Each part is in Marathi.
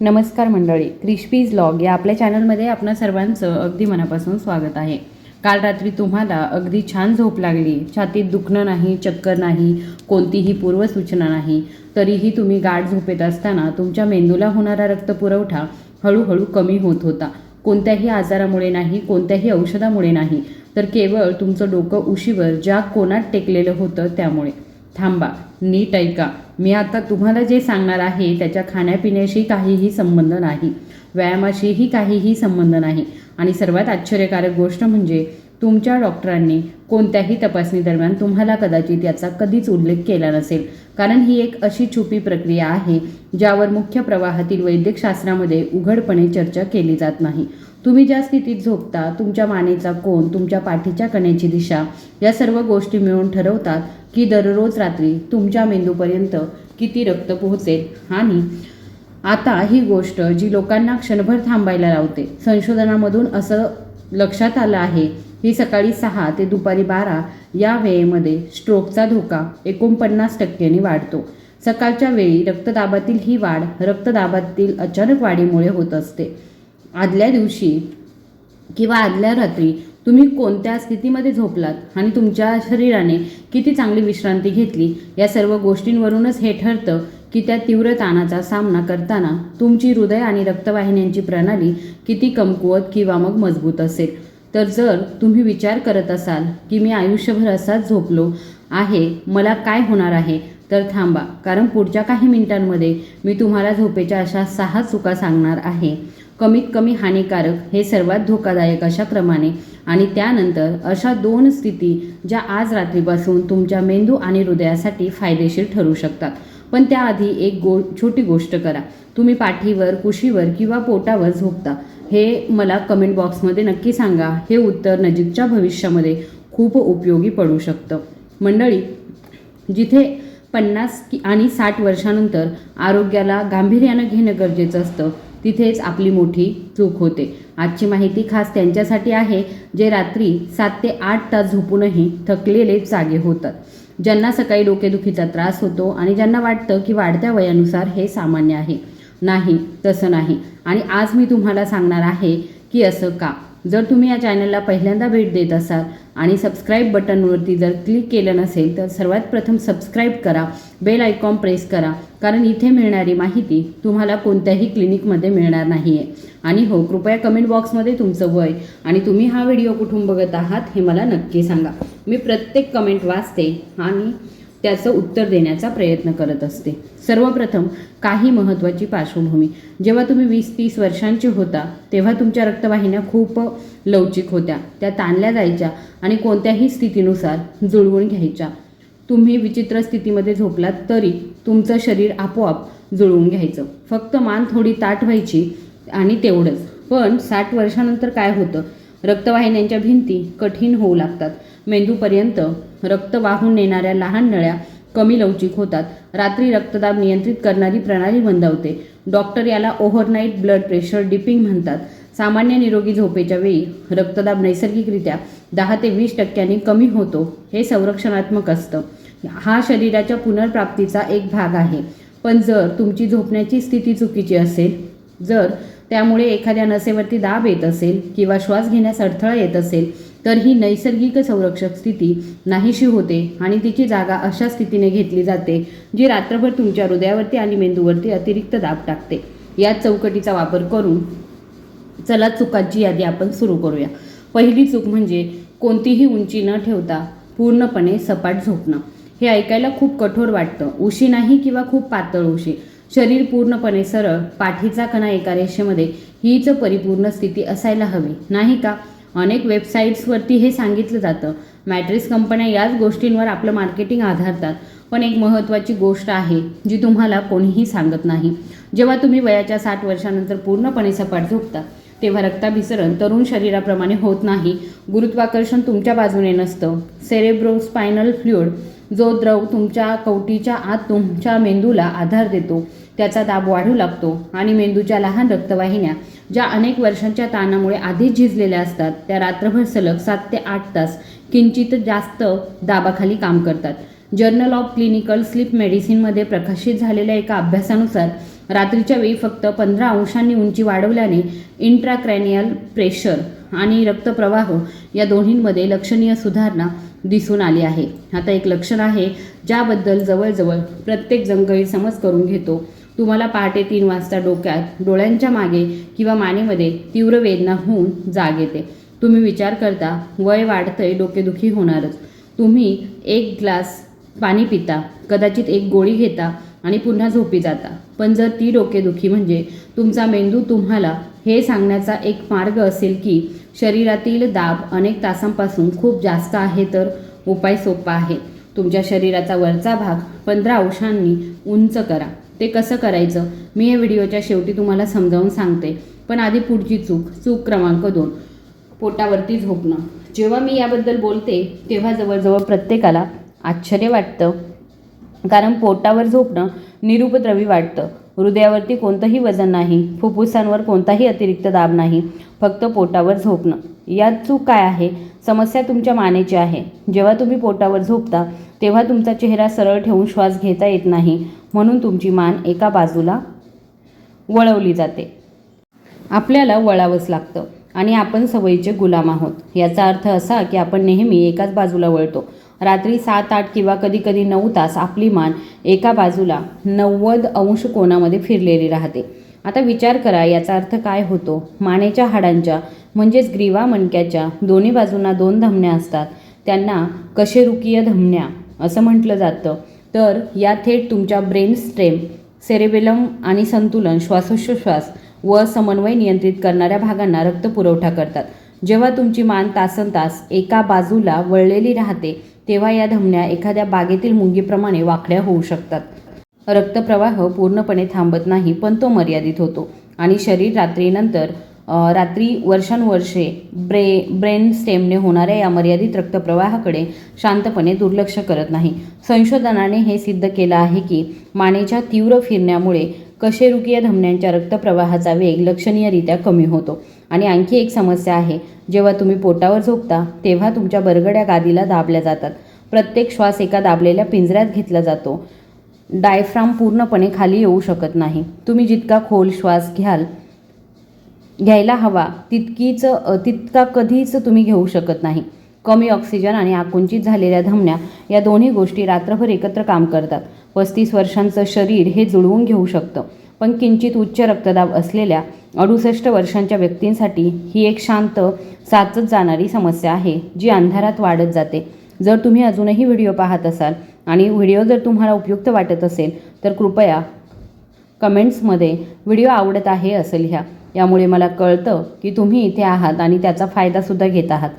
नमस्कार मंडळी, क्रिस्पीज व्लॉग या आपल्या चॅनलमध्ये आपणा सर्वांचं अगदी मनापासून स्वागत आहे। काल रात्री तुम्हाला अगदी छान झोप लागली, छातीत दुखणं नाही, चक्कर नाही, कोणतीही पूर्वसूचना नाही, तरीही तुम्ही गाढ झोपेत असताना तुमच्या मेंदूला होणारा रक्तपुरवठा हळूहळू कमी होत होता। कोणत्याही आजारामुळे नाही, कोणत्याही औषधामुळे नाही, तर केवळ तुमचं डोकं उशीवर ज्या कोणात टेकलेलं होतं त्यामुळे। थांबा, नीट ऐका, मी आता तुम्हाला जे सांगणार आहे त्याच्या खाण्यापिण्याशी काहीही संबंध नाही, व्यायामाशीही काहीही संबंध नाही, आणि सर्वात आश्चर्यकारक गोष्ट म्हणजे तुमच्या डॉक्टरांनी कोणत्याही तपासणी दरम्यान तुम्हाला कदाचित याचा कधीच उल्लेख केला नसेल, कारण ही एक अशी छुपी प्रक्रिया आहे ज्यावर मुख्य प्रवाहातील वैद्यकशास्त्रामध्ये उघडपणे चर्चा केली जात नाही। तुम्ही ज्या स्थितीत झोपता, तुमच्या मानेचा कोन, तुमच्या पाठीच्या कण्याची दिशा, या सर्व गोष्टी मिळून ठरवतात की दररोज रात्री तुमच्या मेंदूपर्यंत किती रक्त पोहोचेल। आणि आता ही गोष्ट जी लोकांना क्षणभर थांबायला लावते, संशोधनामधून असं लक्षात आलं आहे की सकाळी 6 ते दुपारी 12 या वेळेमध्ये स्ट्रोकचा धोका 49% वाढतो। सकाळच्या वेळी रक्तदाबातील ही वाढ रक्तदाबातील अचानक वाढीमुळे होत असते। आदल्या दिवशी किंवा आदल्या रात्री तुम्ही कोणत्या स्थितीमध्ये झोपलात आणि तुमच्या शरीराने किती चांगली विश्रांती घेतली, या सर्व गोष्टींवरूनच हे ठरतं की त्या तीव्र ताणाचा सामना करताना तुमची हृदय आणि रक्तवाहिन्यांची प्रणाली किती कमकुवत किंवा मग मजबूत असेल। तर जर तुम्ही विचार करत असाल की मी आयुष्यभर असाच झोपलो आहे, मला काय होणार आहे, तर थांबा, कारण पुढच्या काही मिनिटांमध्ये मी तुम्हाला झोपेच्या अशा 6 चुका सांगणार आहे, कमीत कमी हानिकारक, हे सर्वात धोकादायक अशा क्रमाने, आणि त्यानंतर अशा 2 स्थिती ज्या आज रात्रीपासून तुमच्या मेंदू आणि हृदयासाठी फायदेशीर ठरू शकतात। पण त्याआधी एक छोटी गोष्ट करा, तुम्ही पाठीवर, कुशीवर किंवा पोटावर झोपता हे मला कमेंट बॉक्समध्ये नक्की सांगा। हे उत्तर नजीकच्या भविष्यामध्ये खूप उपयोगी पडू शकतं। मंडळी, जिथे 50 आणि 60 वर्षानंतर आरोग्याला गांभीर्यानं घेणं गरजेचं असतं, तिथेच आपली मोठी चूक होते। आजची माहिती खास त्यांच्यासाठी आहे जे रात्री 7 ते 8 तास झोपूनही थकलेले जागे होतात, ज्यांना सकाळी डोकेदुखीचा त्रास होतो आणि ज्यांना वाटतं की वाढत्या वयानुसार हे सामान्य आहे। नाही, तसं नाही, आणि आज मी तुम्हाला सांगणार आहे की असं का। जर तुम्ही या चॅनलला पहिल्यांदा भेट देत असाल आणि सबस्क्राईब बटनवरती जर क्लिक केलं नसेल तर सर्वात प्रथम सबस्क्राईब करा, बेल आयकॉन प्रेस करा, कारण इथे मिळणारी माहिती तुम्हाला कोणत्याही क्लिनिकमध्ये मिळणार नाही आहे। आणि हो, कृपया कमेंट बॉक्समध्ये तुमचं वय आणि तुम्ही हा व्हिडिओ कुठून बघत आहात हे मला नक्की सांगा। मी प्रत्येक कमेंट वाचते आणि त्याचं उत्तर देण्याचा प्रयत्न करत असते। सर्वप्रथम काही महत्त्वाची पार्श्वभूमी। जेव्हा तुम्ही 20-30 वर्षांचे होता तेव्हा तुमच्या रक्तवाहिन्या खूप लवचिक होत्या, त्या ताणल्या जायच्या आणि कोणत्याही स्थितीनुसार जुळवून घ्यायच्या। तुम्ही विचित्र स्थितीमध्ये झोपलात तरी तुमचं शरीर आपोआप जुळवून घ्यायचं, फक्त मान थोडी ताठ व्हायची आणि तेवढंच। पण 60 वर्षानंतर काय होतं, रक्तवाहिन्यांच्या भिंती कठीण होऊ लागतात, मेंदूपर्यंत रक्त वाहून नेणाऱ्या लहान नळ्या कमी लवचिक होतात, रात्री रक्तदाब नियंत्रित करणारी प्रणाली मंदावते। डॉक्टर याला ओव्हरनाईट ब्लड प्रेशर डिपिंग म्हणतात। सामान्य निरोगी झोपेच्या वेळी रक्तदाब नैसर्गिकरित्या 10 ते 20% कमी होतो, हे संरक्षणात्मक असतं, हा शरीराच्या पुनर्प्राप्तीचा एक भाग आहे। पण जर तुमची झोपण्याची स्थिती चुकीची असेल, जर त्यामुळे एखाद्या नसेवरती दाब येत असेल किंवा श्वास घेण्यास अडथळा येत असेल, तर ही नैसर्गिक संरक्षक स्थिती नाहीशी होते आणि तिची जागा अशा स्थितीने घेतली जाते जी रात्रभर तुमच्या हृदयावरती आणि मेंदूवरती अतिरिक्त दाब टाकते। या चौकटीचा वापर करून चला चुकांची यादी आपण सुरू करूया। पहिली चूक म्हणजे कोणतीही उंची न ठेवता पूर्णपणे सपाट झोपणं। हे ऐकायला खूप कठोर वाटतं, उशी नाही किंवा खूप पातळ उशी, शरीर पूर्णपणे सरळ, पाठीचा कणा एका रेषेमध्ये, हीच परिपूर्ण स्थिती असायला हवी, नाही का? अनेक वेबसाईट्सवरती हे सांगितलं जातं, मॅट्रेस कंपन्या याच गोष्टींवर आपलं मार्केटिंग आधारतात। पण एक महत्त्वाची गोष्ट आहे जी तुम्हाला कोणीही सांगत नाही। जेव्हा तुम्ही वयाच्या 60 वर्षानंतर पूर्णपणे सपाट झोपता तेव्हा रक्ताभिसरण तरुण शरीराप्रमाणे होत नाही, गुरुत्वाकर्षण तुमच्या बाजूने नसतं, सेरेब्रोस्पायनल फ्लुइड, जो द्रव तुमच्या कवटीच्या आत तुमच्या मेंदूला आधार देतो, त्याचा दाब वाढू लागतो आणि मेंदूच्या लहान रक्तवाहिन्या ज्या अनेक वर्षांच्या ताणामुळे आधीच झिजलेल्या असतात, त्या रात्रभर सलग 7 ते 8 तास किंचित जास्त दाबाखाली काम करतात। जर्नल ऑफ क्लिनिकल स्लीप मेडिसिनमध्ये प्रकाशित झालेल्या एका अभ्यासानुसार रात्रीच्या वेळी फक्त 15 अंशांनी उंची वाढवल्याने इंट्राक्रॅनियल प्रेशर आणि रक्तप्रवाह या दोन्हींमध्ये लक्षणीय सुधारणा दिसून आली आहे. आता एक लक्षण आहे ज्याबद्दल जवळजवळ प्रत्येकजण गैरसमज करून घेतो. तुम्हाला पहाटे 3 वाजता डोळ्यांच्या मागे किंवा मानेमध्ये तीव्र वेदना होऊन जाग येते. तुम्ही विचार करता वय वाढतंय, डोकेदुखी होणारच. तुम्ही 1 ग्लास पाणी पिता, कदाचित 1 गोळी घेता आणि पुन्हा झोपी जाता. पण जर ती डोकेदुखी म्हणजे तुमचा मेंदू तुम्हाला हे सांगण्याचा एक मार्ग असेल की शरीरातील दाब अनेक तासांपासून खूप जास्त आहे, तर उपाय सोपा आहे. तुमच्या शरीराचा वरचा भाग 15 अंशांनी उंच करा. ते कसं करायचं मी हे व्हिडिओच्या शेवटी तुम्हाला समजावून सांगते. पण आधी पुढची चूक क्रमांक 2, पोटावरती झोपणं. जेव्हा मी याबद्दल बोलते तेव्हा जवळजवळ प्रत्येकाला आश्चर्य वाटतं, कारण पोटावर झोपणं निरुपद्रवी वाटतं. हृदयावरती कोणतंही वजन नाही, फुफ्फुसांवर कोणताही अतिरिक्त दाब नाही, फक्त पोटावर झोपणं. यात चूक काय आहे? समस्या तुमच्या मानेची आहे. जेव्हा तुम्ही पोटावर झोपता तेव्हा तुमचा चेहरा सरळ ठेवून श्वास घेता येत नाही, म्हणून तुमची मान एका बाजूला वळवली जाते. आपल्याला वळावंच लागतं आणि आपण सवयीचे गुलाम आहोत. याचा अर्थ असा की आपण नेहमी एकाच बाजूला वळतो. रात्री 7, 8 किंवा कधीकधी 9 तास आपली मान एका बाजूला 90 अंश कोनामध्ये फिरलेली राहते. आता विचार करा याचा अर्थ काय होतो. मानेच्या हाडांच्या म्हणजेच ग्रीवा मणक्याच्या दोन्ही बाजूंना 2 धमन्या असतात. त्यांना कशेरुकीय धमन्या असं म्हटलं जातं. तर या थेट तुमच्या ब्रेन स्टेम, सेरेबेलम आणि संतुलन, श्वासोच्छ्वास व समन्वय नियंत्रित करणाऱ्या भागांना रक्तपुरवठा करतात. जेव्हा तुमची मान तासनतास एका बाजूला वळलेली राहते तेव्हा या धमन्या एखाद्या बागेतील मुंगीप्रमाणे वाकड्या होऊ शकतात. रक्तप्रवाह पूर्णपणे थांबत नाही, पण तो मर्यादित होतो आणि शरीर रात्री वर्षानुवर्षे ब्रेन स्टेमने होणाऱ्या या मर्यादित रक्तप्रवाहाकडे शांतपणे दुर्लक्ष करत नाही. संशोधनाने हे सिद्ध केलं आहे की मानेच्या तीव्र फिरण्यामुळे कशेरुकीय धमन्यांच्या रक्तप्रवाहाचा वेग लक्षणीयरित्या कमी होतो. आणि आणखी एक समस्या आहे, जेव्हा तुम्ही पोटावर झोपता तेव्हा तुमच्या बरगड्या गादीला दाबल्या जातात. प्रत्येक श्वास एका दाबलेल्या पिंजऱ्यात घेतला जातो. डायफ्राम पूर्णपणे खाली येऊ शकत नाही. तुम्ही जितका खोल श्वास घ्यायला हवा तितका कधीच तुम्ही घेऊ शकत नाही. कमी ऑक्सिजन आणि आकुंचित झालेल्या धमन्या या दोन्ही गोष्टी रात्रभर एकत्र काम करतात. 35 वर्षांचं शरीर हे जुळवून घेऊ शकतं, पण किंचित उच्च रक्तदाब असलेल्या 68 वर्षांच्या व्यक्तींसाठी ही एक शांत साचत जाणारी समस्या आहे जी अंधारात वाढत जाते. जर तुम्ही अजूनही व्हिडिओ पाहत असाल आणि व्हिडिओ जर तुम्हाला उपयुक्त वाटत असेल तर कृपया कमेंट्समध्ये व्हिडिओ आवडत आहे असं लिहा. यामुळे मला कळतं की तुम्ही इथे आहात आणि त्याचा फायदासुद्धा घेत आहात.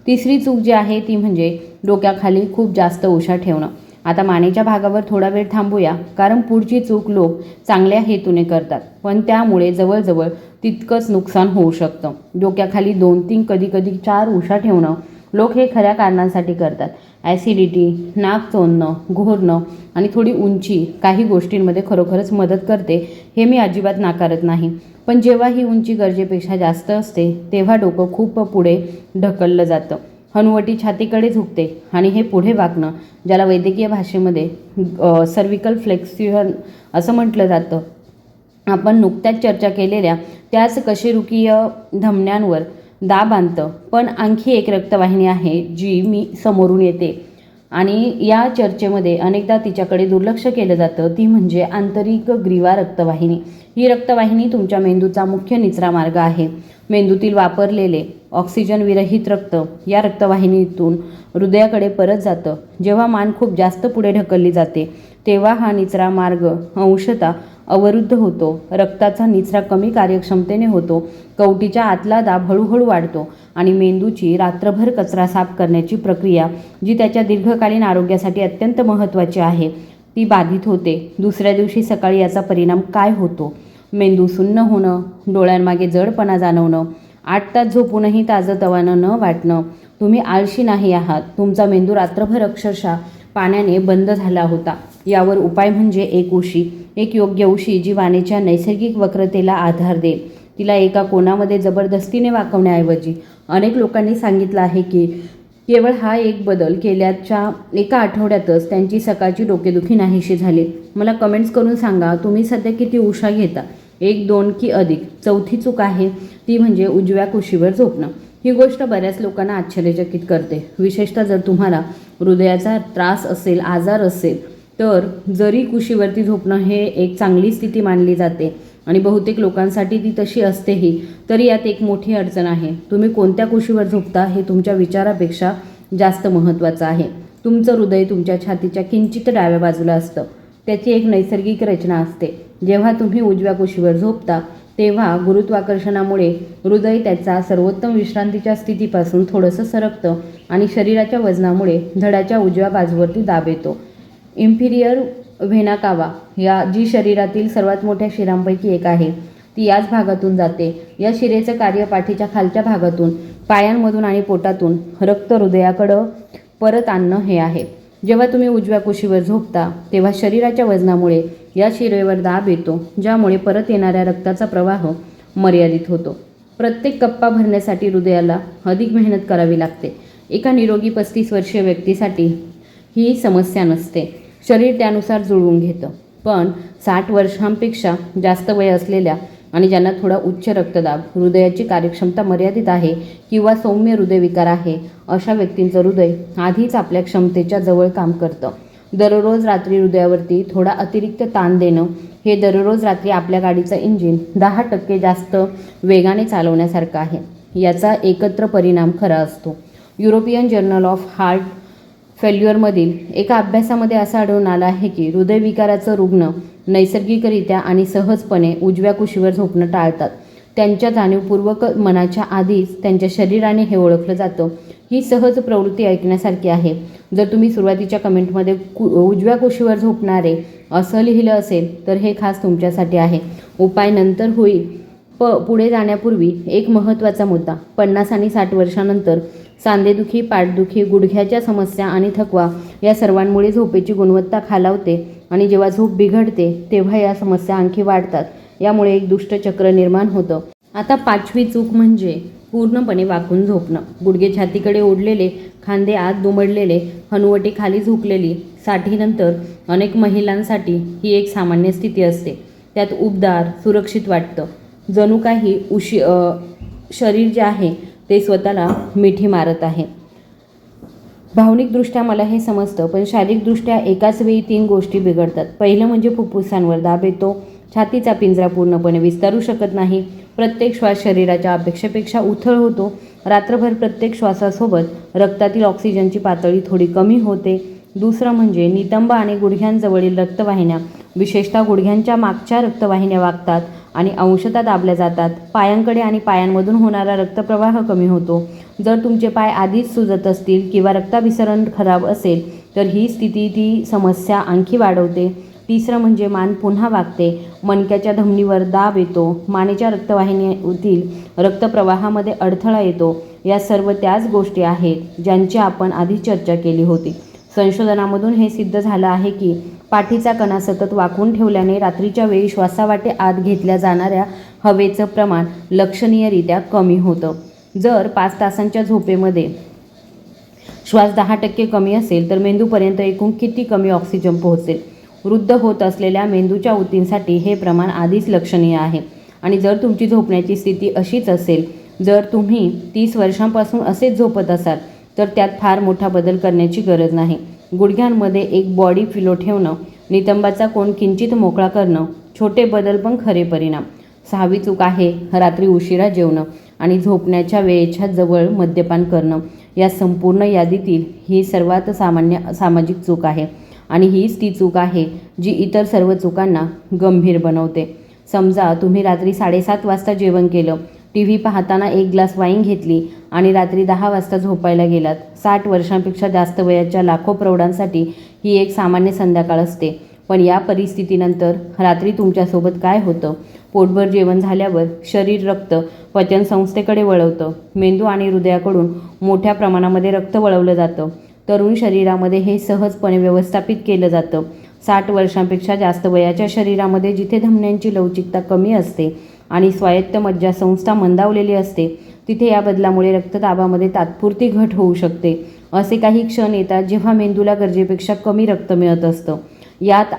तिसरी चूक जी आहे ती म्हणजे डोक्याखाली खूप जास्त उशा ठेवणं. आता मानेच्या भागावर थोडा वेळ थांबूया, कारण पुढची चूक लोक चांगल्या हेतूने करतात, पण त्यामुळे जवळजवळ तितकंच नुकसान होऊ शकतं. डोक्याखाली 2, 3 कधीकधी 4 उशा ठेवणं लोक हे खऱ्या कारणांसाठी करतात. ॲसिडिटी, नाक चोंदणं, घोरणं आणि थोडी उंची काही गोष्टींमध्ये खरोखरच मदत करते, हे मी अजिबात नाकारत नाही. पण जेव्हा ही उंची गरजेपेक्षा जास्त असते तेव्हा डोकं खूप पुढे ढकललं जातं. हनुवटी छातीकडे झुकते आणि हे पुढे वाकणं, ज्याला वैद्यकीय भाषेमध्ये सर्व्हिकल फ्लेक्स्युअन असं म्हटलं जातं, आपण नुकत्याच चर्चा केलेल्या त्याच कशेरुकीय धमन्यांवर दाब आणतं. पण आणखी एक रक्तवाहिनी आहे जी मी समोरून येते आणि या चर्चेमध्ये अनेकदा तिच्याकडे दुर्लक्ष केलं जातं. ती म्हणजे आंतरिक ग्रीवा रक्तवाहिनी. ही रक्तवाहिनी तुमच्या मेंदूचा मुख्य निचरा मार्ग आहे. मेंदूतील वापरलेले ऑक्सिजन विरहित रक्त या रक्तवाहिनीतून हृदयाकडे परत जातं. जेव्हा मान खूप जास्त पुढे ढकलली जाते तेव्हा हा निचरा मार्ग अंशतः अवरुद्ध होतो. रक्ताचा निचरा कमी कार्यक्षमतेने होतो. कवटीच्या आतला दाब हळूहळू वाढतो आणि मेंदूची रात्रभर कचरा साफ करण्याची प्रक्रिया, जी त्याच्या दीर्घकालीन आरोग्यासाठी अत्यंत महत्त्वाची आहे, ती बाधित होते. दुसऱ्या दिवशी सकाळी याचा परिणाम काय होतो? मेंदू सुन्न होणं, डोळ्यांमागे जडपणा जाणवणं, 8 तास झोपूनही ताजंतवानं न वाटणं. तुम्ही आळशी नाही आहात, तुमचा मेंदू रात्रभर अक्षरशः पाण्याने बंद झाला होता. यावर उपाय म्हणजे एक योग्य उशी जी मानेच्या नैसर्गिक वक्रतेला आधार देईल. तिला एका कोनामध्ये जबरदस्तीने वाकवण्याऐवजी अनेक लोकांनी सांगितलं आहे की केवळ हा एक बदल केल्याच्या एका आठवड्यातच त्यांची सकाळची डोकेदुखी नाहीशी झाली. मला कमेंट्स करून सांगा, तुम्ही सध्या किती उशा घेता? 1, 2 की अधिक? चौथी चूक आहे ती म्हणजे उजव्या कुशीवर झोपणं. ही गोष्ट बऱ्याच लोकांना आश्चर्यचकित करते, विशेषतः जर तुम्हाला हृदयाचा त्रास असेल, आजार असेल तर. जरी कुशीवरती झोपणं हे एक चांगली स्थिती मानली जाते आणि बहुतेक लोकांसाठी ती तशी असतेही, तरी यात एक मोठी अडचण आहे. तुम्ही कोणत्या कुशीवर झोपता हे तुमच्या विचारापेक्षा जास्त महत्त्वाचं आहे. तुमचं हृदय तुमच्या छातीच्या किंचित डाव्या बाजूला असतं. त्याची एक नैसर्गिक रचना असते. जेव्हा तुम्ही उजव्या कुशीवर झोपता तेव्हा गुरुत्वाकर्षणामुळे हृदय त्याचा सर्वोत्तम विश्रांतीच्या स्थितीपासून थोडंसं सरकतं आणि शरीराच्या वजनामुळे धडाच्या उजव्या बाजूवरती दाब येतो. इन्फिरियर व्हेना कावा या जी शरीरातील सर्वात मोठ्या शिरांपैकी एक आहे, ती याच भागातून जाते. या शिरेचं कार्य पाठीच्या खालच्या भागातून, पायांमधून आणि पोटातून रक्त हृदयाकडं परत आणणं हे आहे. जेव्हा तुम्ही उजव्या कुशीवर झोपता तेव्हा शरीराच्या वजनामुळे या शिरेवर दाब येतो, ज्यामुळे परत येणाऱ्या रक्ताचा प्रवाह मर्यादित होतो. प्रत्येक कप्पा भरण्यासाठी हृदयाला अधिक मेहनत करावी लागते. एका निरोगी 35 वर्षीय व्यक्तीसाठी ही समस्या नसते. शरीर त्यानुसार जुळवून घेतं. पण 60 वर्षांपेक्षा जास्त वय असलेल्या आणि ज्यांना थोडा उच्च रक्तदाब, हृदयाची कार्यक्षमता मर्यादित आहे किंवा सौम्य हृदयविकार आहे, अशा व्यक्तींचं हृदय आधीच आपल्या क्षमतेच्या जवळ काम करतं. दररोज रात्री हृदयावरती थोडा अतिरिक्त ताण देणं हे दररोज रात्री आपल्या गाडीचं इंजिन 10% जास्त वेगाने चालवण्यासारखं आहे. याचा एकत्र परिणाम खरा असतो. युरोपियन जर्नल ऑफ हार्ट फेल्युअरमधील एका अभ्यासामध्ये असं आढळून आलं आहे की हृदयविकाराचं रुग्ण नैसर्गिकरित्या आणि सहजपणे उजव्या कुशीवर झोपणं टाळतात. त्यांच्या जाणीवपूर्वक मनाच्या आधीच त्यांच्या शरीराने हे ओळखलं जातं. ही सहज प्रवृत्ती ऐकण्यासारखी आहे. जर तुम्ही सुरुवातीच्या कमेंटमध्ये उजव्या कुशीवर झोपणारे असं लिहिलं असेल तर हे खास तुमच्यासाठी आहे. उपाय नंतर होईल. पुढे जाण्यापूर्वी एक महत्त्वाचा मुद्दा. 50 आणि 60 वर्षांनंतर सांधेदुखी, पाठदुखी, गुडघ्याच्या समस्या आणि थकवा या सर्वांमुळे झोपेची गुणवत्ता खालावते आणि जेव्हा झोप बिघडते तेव्हा या समस्या आणखी वाढतात. यामुळे एक दुष्टचक्र निर्माण होतं. आता 5वी चूक म्हणजे पूर्णपणे वाकून झोपणं. गुडघे छातीकडे ओढलेले, खांदे आत दुमडलेले, हनुवटी खाली झुकलेली. 60नंतर अनेक महिलांसाठी ही एक सामान्य स्थिती असते. त्यात उबदार, सुरक्षित वाटतं, जणू काही शरीर जे आहे ते स्वतःला मिठी मारत आहे. भावनिकदृष्ट्या मला हे समजतं, पण शारीरिकदृष्ट्या एकाच वेळी 3 गोष्टी बिघडतात. पहिलं म्हणजे फुफ्फुसांवर दाब येतो. छातीचा पिंजरा पूर्णपणे विस्तारू शकत नाही. प्रत्येक श्वास शरीराच्या अपेक्षेपेक्षा उथळ होतो. रात्रभर प्रत्येक श्वासासोबत रक्तातील ऑक्सिजनची पातळी थोडी कमी होते. दुसरं म्हणजे नितंब आणि गुडघ्यांजवळील रक्तवाहिन्या, विशेषतः गुडघ्यांच्या मागच्या रक्तवाहिन्या वाकतात आणि अंशतः दाबल्या जातात. पायांकडे आणि पायांमधून होणारा रक्तप्रवाह कमी होतो. जर तुमचे पाय आधीच सुजत असतील किंवा रक्ताभिसरण खराब असेल तर ही स्थिती ती समस्या आणखी वाढवते. तिसरं म्हणजे मान पुन्हा वाकते. मणक्याच्या धमनीवर दाब येतो. मानेच्या रक्तवाहिन्यातील रक्तप्रवाहामध्ये अडथळा येतो. या सर्व त्याच गोष्टी आहेत ज्यांची आपण आधी चर्चा केली होती. संशोधनामधून हे सिद्ध झालं आहे की पाठीचा कणा सतत वाकवून ठेवल्याने रात्रीच्या वेळी श्वासावाटे आत घेतल्या जाणाऱ्या हवेचं प्रमाण लक्षणीयरित्या कमी होतं. जर 5 तासांच्या झोपेमध्ये श्वास 10% कमी असेल तर मेंदूपर्यंत एकूण किती कमी ऑक्सिजन पोहोचेल? वृद्ध होत असलेल्या मेंदूच्या ऊतींसाठी हे प्रमाण आधीच लक्षणीय आहे. आणि जर तुमची झोपण्याची स्थिती अशीच असेल, जर तुम्ही 30 वर्षांपासून असेच झोपत असाल तर त्यात फार मोठा बदल करण्याची गरज नाही. गुडघ्यांमध्ये एक बॉडी पिलो ठेवणं, नितंबाचा कोन किंचित मोकळा करणं, छोटे बदल पण खरे परिणाम. 6वी चूक आहे रात्री उशिरा जेवणं आणि झोपण्याच्या वेळेच्या जवळ मद्यपान करणं. या संपूर्ण यादीतील ही सर्वात सामान्य सामाजिक चूक आहे आणि हीच ती चूक आहे जी इतर सर्व चुकांना गंभीर बनवते. समजा तुम्ही रात्री 7:30 वाजता जेवण केलं, TV पाहताना 1 ग्लास वाईन घेतली आणि रात्री 10 वाजता झोपायला गेलात. 60 वर्षांपेक्षा जास्त वयाच्या लाखो प्रौढांसाठी ही एक सामान्य संध्याकाळ असते. पण या परिस्थितीनंतर रात्री तुमच्यासोबत काय होतं? पोटभर जेवण झाल्यावर शरीर रक्त पचनसंस्थेकडे वळवतं. मेंदू आणि हृदयाकडून मोठ्या प्रमाणामध्ये रक्त वळवलं जातं. तरुण शरीरामध्ये हे सहजपणे व्यवस्थापित केलं जातं. 60 वर्षांपेक्षा जास्त वयाच्या शरीरामध्ये जिथे धमन्यांची लवचिकता कमी असते आणि स्वायत्त मज्जासंस्था मंदावलेली असते, तिथे या बदलामुळे रक्तदाबामध्ये तात्पुरती घट होऊ शकते. असे काही क्षण येतात जेव्हा मेंदूला गरजेपेक्षा कमी रक्त मिळत असतं. यात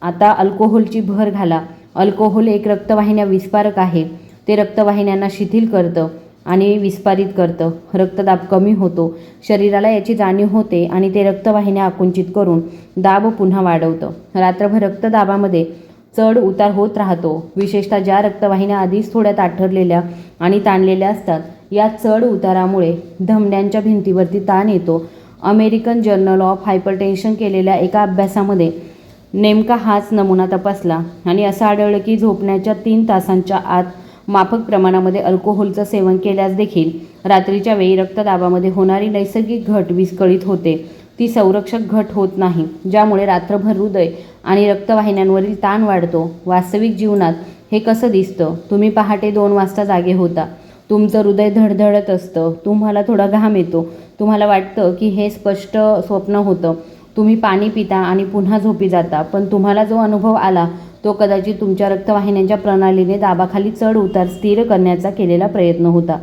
आता अल्कोहोलची भर घाला. अल्कोहोल एक रक्तवाहिन्या विस्पारक आहे. ते रक्तवाहिन्यांना शिथिल करतं आणि विस्तारित करतं. रक्तदाब कमी होतो. शरीराला याची जाणीव होते आणि ते रक्तवाहिन्या आकुंचित करून दाब पुन्हा वाढवतं. रात्रभर रक्तदाबामध्ये चढ उतार होत राहतो. विशेषतः ज्या रक्तवाहिन्या आधीच थोड्या ताठरलेल्या आणि ताणलेल्या असतात, या चढ उतारामुळे धमन्यांच्या भिंतीवरती ताण येतो. अमेरिकन जर्नल ऑफ हायपरटेन्शन केलेल्या एका अभ्यासामध्ये नेमका हाच नमुना तपासला आणि असं आढळलं की झोपण्याच्या 3 तासांच्या आत माफक प्रमाणामध्ये अल्कोहोलचं सेवन केल्यास देखील रात्रीच्या वेळी रक्तदाबामध्ये होणारी नैसर्गिक घट विस्कळीत होते. ती संरक्षक घट होत नाही, ज्यामुळे रात्रभर हृदय आणि रक्तवाहिन्यांवरील ताण वाढतो. वास्तविक जीवनात हे कसं दिसतं? तुम्ही पहाटे 2 वाजता जागे होता. तुमचं हृदय धडधडत असतं. तुम्हाला थोडा घाम येतो. तुम्हाला वाटतं की हे स्पष्ट स्वप्न होतं. तुम्ही पाणी पिता आणि पुन्हा झोपी जाता. पण तुम्हाला जो अनुभव आला तो कदाचित तुमच्या रक्तवाहिन्यांच्या प्रणालीने दाबाखाली चढ उतार स्थिर करण्याचा केलेला प्रयत्न होता.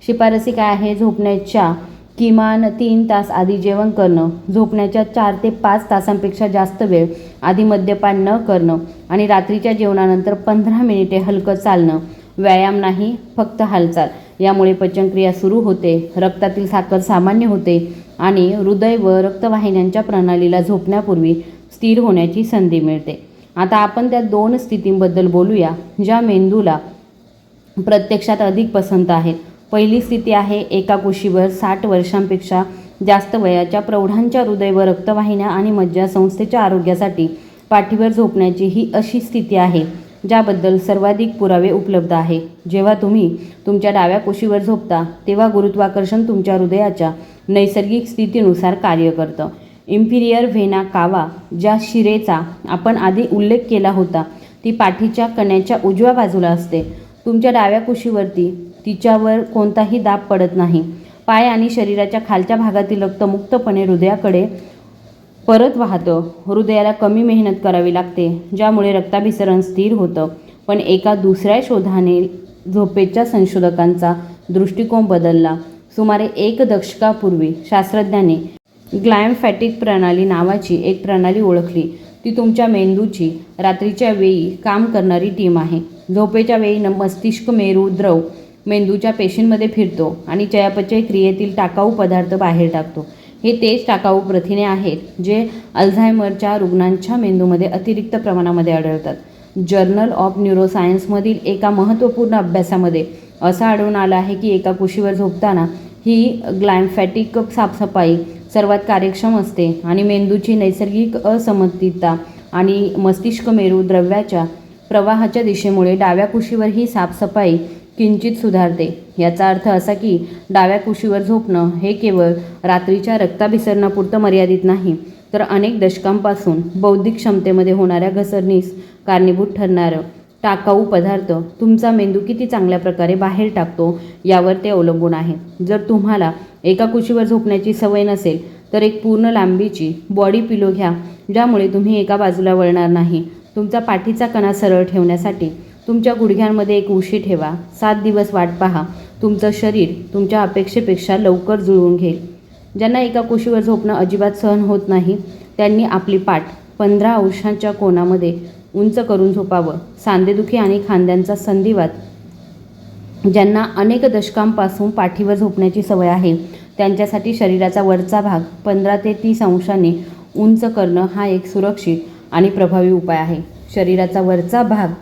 शिफारसी काय आहे? झोपण्याच्या किमान 3 तास आधी जेवण करणं, झोपण्याच्या 4 ते 5 तासांपेक्षा जास्त वेळ आधी मद्यपान न करणं आणि रात्रीच्या जेवणानंतर 15 मिनिटे हलकं चालणं. व्यायाम नाही, फक्त हालचाल. यामुळे पचनक्रिया सुरू होते, रक्तातील साखर सामान्य होते आणि हृदय व रक्तवाहिन्यांच्या प्रणालीला झोपण्यापूर्वी स्थिर होण्याची संधी मिळते. आता आपण त्या 2 स्थितींबद्दल बोलूया ज्या मेंदूला प्रत्यक्षात अधिक पसंत आहेत. पहिली स्थिती आहे एका कुशीवर 60 वर्षांपेक्षा जास्त वयाच्या प्रौढांच्या हृदय व रक्तवाहिन्या आणि मज्जासंस्थेच्या आरोग्यासाठी पाठीवर झोपण्याची ही अशी स्थिती आहे ज्याबद्दल सर्वाधिक पुरावे उपलब्ध आहे. जेव्हा तुम्ही तुमच्या डाव्या कुशीवर झोपता तेव्हा गुरुत्वाकर्षण तुमच्या हृदयाच्या नैसर्गिक स्थितीनुसार कार्य करतं. इन्फिरियर व्हेना कावा, ज्या शिरेचा आपण आधी उल्लेख केला होता, ती पाठीच्या कण्याच्या उजव्या बाजूला असते. तुमच्या डाव्या कुशीवरती तिच्यावर कोणताही दाब पडत नाही. पाय आणि शरीराच्या खालच्या भागातील रक्त मुक्तपणे हृदयाकडे परत वाहतं. हृदयाला कमी मेहनत करावी लागते, ज्यामुळे रक्ताभिसरण स्थिर होतं. पण एका दुसऱ्या शोधाने झोपेच्या संशोधकांचा दृष्टिकोन बदलला. सुमारे 1 दशकापूर्वी शास्त्रज्ञांनी ग्लायम्फॅटिक प्रणाली नावाची एक प्रणाली ओळखली. ती तुमच्या मेंदूची रात्रीच्या वेळी काम करणारी टीम आहे. झोपेच्या वेळी मस्तिष्क मेरू द्रव मेंदूच्या पेशींमध्ये फिरतो आणि चयापचय क्रियेतील टाकाऊ पदार्थ बाहेर टाकतो. हे तेच टाकाऊ प्रथिने आहेत जे अल्झायमरच्या रुग्णांच्या मेंदूमध्ये अतिरिक्त प्रमाणामध्ये आढळतात. जर्नल ऑफ न्यूरोसायन्समधील एका महत्त्वपूर्ण अभ्यासामध्ये असं आढळून आलं आहे की एका कुशीवर झोपताना ही ग्लायम्फॅटिक साफसफाई सर्वात कार्यक्षम असते आणि मेंदूची नैसर्गिक असमतता आणि मस्तिष्क मेरू द्रव्याच्या प्रवाहाच्या दिशेमुळे डाव्या कुशीवर ही साफसफाई किंचित सुधारते. याचा अर्थ असा की डाव्या कुशीवर झोपणं हे केवळ रात्रीच्या रक्ताभिसरणापुरतं मर्यादित नाही, तर अनेक दशकांपासून बौद्धिक क्षमतेमध्ये होणाऱ्या घसरणीस कारणीभूत ठरणारं टाकाऊ पदार्थ तुमचा मेंदू किती चांगल्या प्रकारे बाहेर टाकतो यावर ते अवलंबून आहे. जर तुम्हाला एका कुशीवर झोपण्याची सवय नसेल तर एक पूर्ण लांबीची बॉडी पिलो घ्या, ज्यामुळे तुम्ही एका बाजूला वळणार नाही. तुमचा पाठीचा कणा सरळ ठेवण्यासाठी तुमच्या गुडघ्यांमध्ये एक उशी ठेवा. 7 दिवस वाट पहा. तुमचं शरीर तुमच्या अपेक्षेपेक्षा लवकर जुळवून घेईल. ज्यांना एका कुशीवर झोपणं अजिबात सहन होत नाही त्यांनी आपली पाठ 15 अंशाच्या कोनामध्ये उंच करून झोपावं. सांधेदुखी आणि खांद्यांचा संधिवात ज्यांना अनेक दशकांपासून पाठीवर झोपण्याची सवय आहे त्यांच्यासाठी शरीराचा वरचा भाग 15 ते 30 अंशांनी उंच करणं हा एक सुरक्षित आणि प्रभावी उपाय आहे. शरीराचा वरचा भाग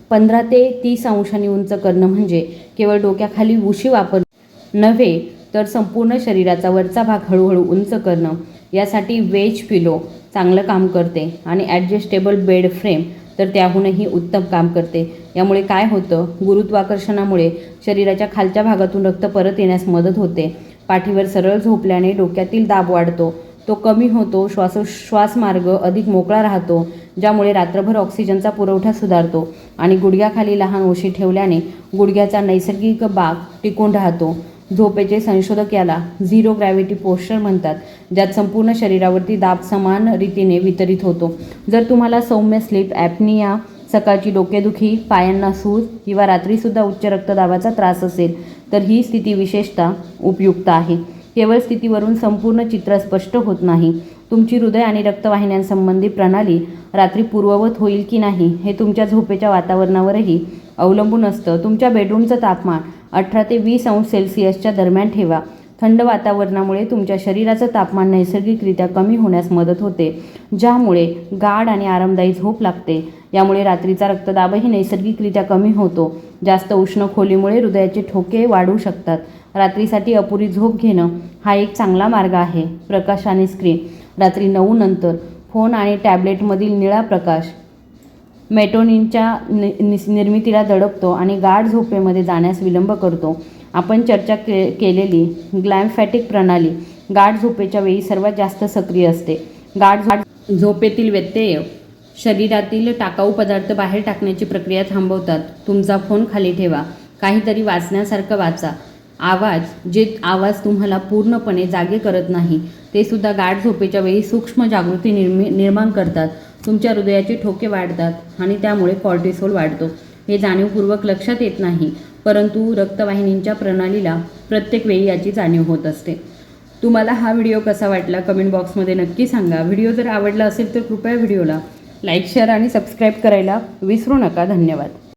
15 ते 30 अंशांनी उंच करणं म्हणजे केवळ डोक्याखाली उशी वापरणं नव्हे, तर संपूर्ण शरीराचा वरचा भाग हळूहळू उंच करणं. यासाठी वेज पिलो चांगलं काम करते आणि ॲडजस्टेबल बेड फ्रेम तर त्याहूनही उत्तम काम करते. यामुळे काय होतं? गुरुत्वाकर्षणामुळे शरीराच्या खालच्या भागातून रक्त परत येण्यास मदत होते. पाठीवर सरळ झोपल्याने डोक्यातील दाब वाढतो, तो कमी होतो. श्वासमार्ग अधिक मोकळा राहतो, ज्यामुळे रात्रभर ऑक्सिजनचा पुरवठा सुधारतो आणि गुडघ्याखाली लहान उशी ठेवल्याने गुडघ्याचा नैसर्गिक भाग टिकून राहतो. झोपेचे संशोधक याला झिरो ग्रॅव्हिटी पोश्चर म्हणतात, ज्यात संपूर्ण शरीरावरती दाब समान रीतीने वितरित होतो. जर तुम्हाला सौम्य स्लीप ॲपनिया, सकाळची डोकेदुखी, पायांना सूज किंवा रात्रीसुद्धा उच्च रक्तदाबाचा त्रास असेल तर ही स्थिती विशेषतः उपयुक्त आहे. केवळ स्थितीवरून संपूर्ण चित्र स्पष्ट होत नाही. तुमची हृदय आणि रक्तवाहिन्यांसंबंधी प्रणाली रात्री पूर्ववत होईल की नाही हे तुमच्या झोपेच्या वातावरणावरही अवलंबून असतं. तुमच्या बेडरूमचं तापमान 18 ते 20 अंश सेल्सिअसच्या दरम्यान ठेवा. थंड वातावरणामुळे तुमच्या शरीराचं तापमान नैसर्गिकरित्या कमी होण्यास मदत होते, ज्यामुळे गाढ आणि आरामदायी झोप लागते. यामुळे रात्रीचा रक्तदाबही नैसर्गिकरित्या कमी होतो. जास्त उष्ण खोलीमुळे हृदयाचे ठोके वाढू शकतात. रात्रीसाठी अपुरी झोप घेणं हा एक चांगला मार्ग आहे. प्रकाश आणि स्क्रीन. रात्री 9 नंतर फोन आणि टॅबलेटमधील निळा प्रकाश मेटोनिनच्या निर्मितीला दडपतो आणि गाढ झोपेमध्ये जाण्यास विलंब करतो. आपण चर्चा केलेली ग्लॅम्फॅटिक प्रणाली गाढ झोपेच्या वेळी सर्वात जास्त सक्रिय असते. गाढ झोपेतील व्यत्यय शरीरातील टाकाऊ पदार्थ बाहेर टाकण्याची प्रक्रिया थांबवतात. तुमचा फोन खाली ठेवा. काहीतरी वाचण्यासारखं वाचा. जे आवाज तुम्हाला पूर्णपणे जागे करत नाही ते सुद्धा गाढ झोपेच्या वेळी सूक्ष्म जागृती निर्माण करतात. तुमच्या हृदयाचे ठोके वाढतात आणि त्यामुळे कॉर्टिसोल वाढतो. हे जाणीवपूर्वक लक्षात येत नाही, परंतु रक्तवाहिनींच्या प्रणालीला प्रत्येक वेळी याची जाणीव होत असते. तुम्हाला हा व्हिडिओ कसा वाटला कमेंट बॉक्समध्ये नक्की सांगा. व्हिडिओ जर आवडला असेल तर कृपया व्हिडिओला लाईक, शेअर आणि सबस्क्राईब करायला विसरू नका. धन्यवाद.